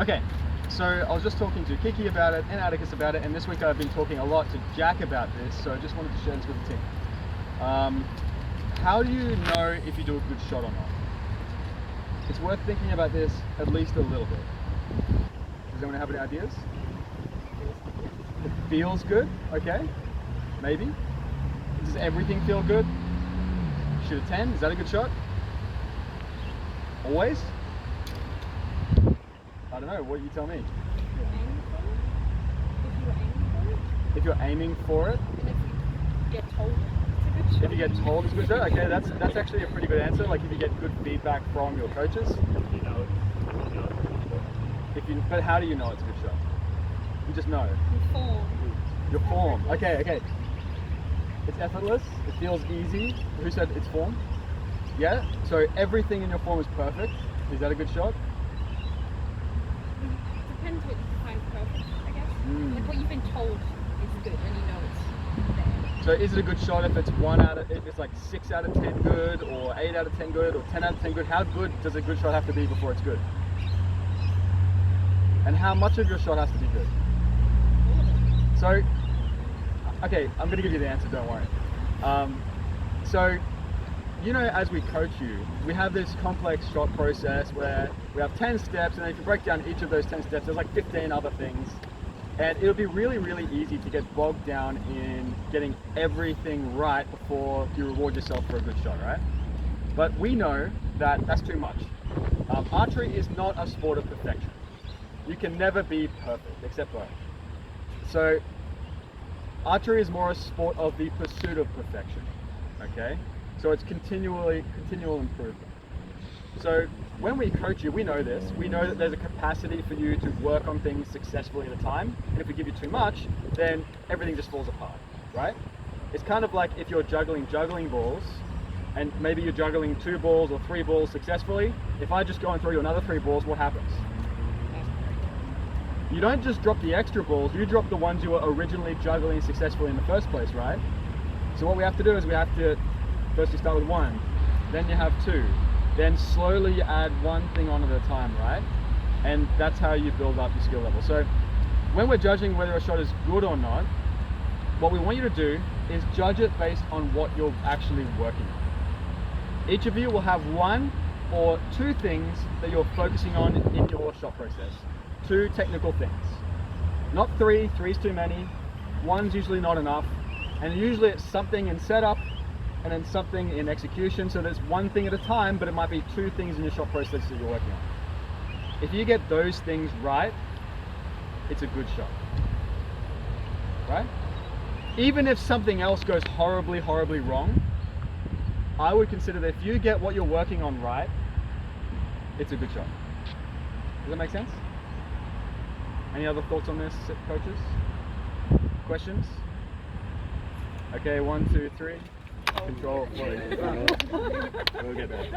Okay, so I was just talking to Kiki about it and Atticus about it, and this week I've been talking a lot to Jack about this, so I just wanted to share this with the team. How do you know if you do a good shot or not? It's worth thinking about this at least a little bit. Does anyone have any ideas? It feels good, okay, maybe. Does everything feel good? Shoot a 10, is that a good shot? Always? I don't know, what you tell me. If you're aiming for it, if you get told it's a good shot. if you get told it's a good shot, okay, that's actually a pretty good answer. Like if you get good feedback from your coaches. But how do you know it's a good shot? You just know. Your form. Okay. It's effortless. It feels easy. Who said it's form? Yeah. So everything in your form is perfect. Is that a good shot? Depends what you define perfect, I guess. Like what you've been told is good, and you know it's there. So is it a good shot if it's like 6 out of 10 good, or 8 out of 10 good, or 10 out of 10 good? How good does a good shot have to be before it's good? And how much of your shot has to be good? So, okay, I'm going to give you the answer, don't worry. So, you know, as we coach you, we have this complex shot process where we have 10 steps, and then if you break down each of those 10 steps, there's like 15 other things. And it'll be really, really easy to get bogged down in getting everything right before you reward yourself for a good shot, right? But we know that that's too much. Archery is not a sport of perfection. You can never be perfect, except for. So, archery is more a sport of the pursuit of perfection, okay? So it's continual improvement. So when we coach you, we know this. We know that there's a capacity for you to work on things successfully at a time. And if we give you too much, then everything just falls apart, right? It's kind of like if you're juggling balls, and maybe you're juggling 2 balls or 3 balls successfully. If I just go and throw you another 3 balls, what happens? You don't just drop the extra balls, you drop the ones you were originally juggling successfully in the first place, right? So what we have to do is we have to, first you start with 1, then you have 2, then slowly you add one thing on at a time, right? And that's how you build up your skill level. So when we're judging whether a shot is good or not, what we want you to do is judge it based on what you're actually working on. Each of you will have 1 or 2 things that you're focusing on in your shot process. 2 technical things. Not 3, 3's too many, 1's usually not enough, and usually it's something in setup and then something in execution, so there's 1 thing at a time, but it might be 2 things in your shot process that you're working on. If you get those things right, it's a good shot, right? Even if something else goes horribly, horribly wrong, I would consider that if you get what you're working on right, it's a good shot. Does that make sense? Any other thoughts on this, coaches? Questions? Okay, 1, 2, 3. Control. We'll get there.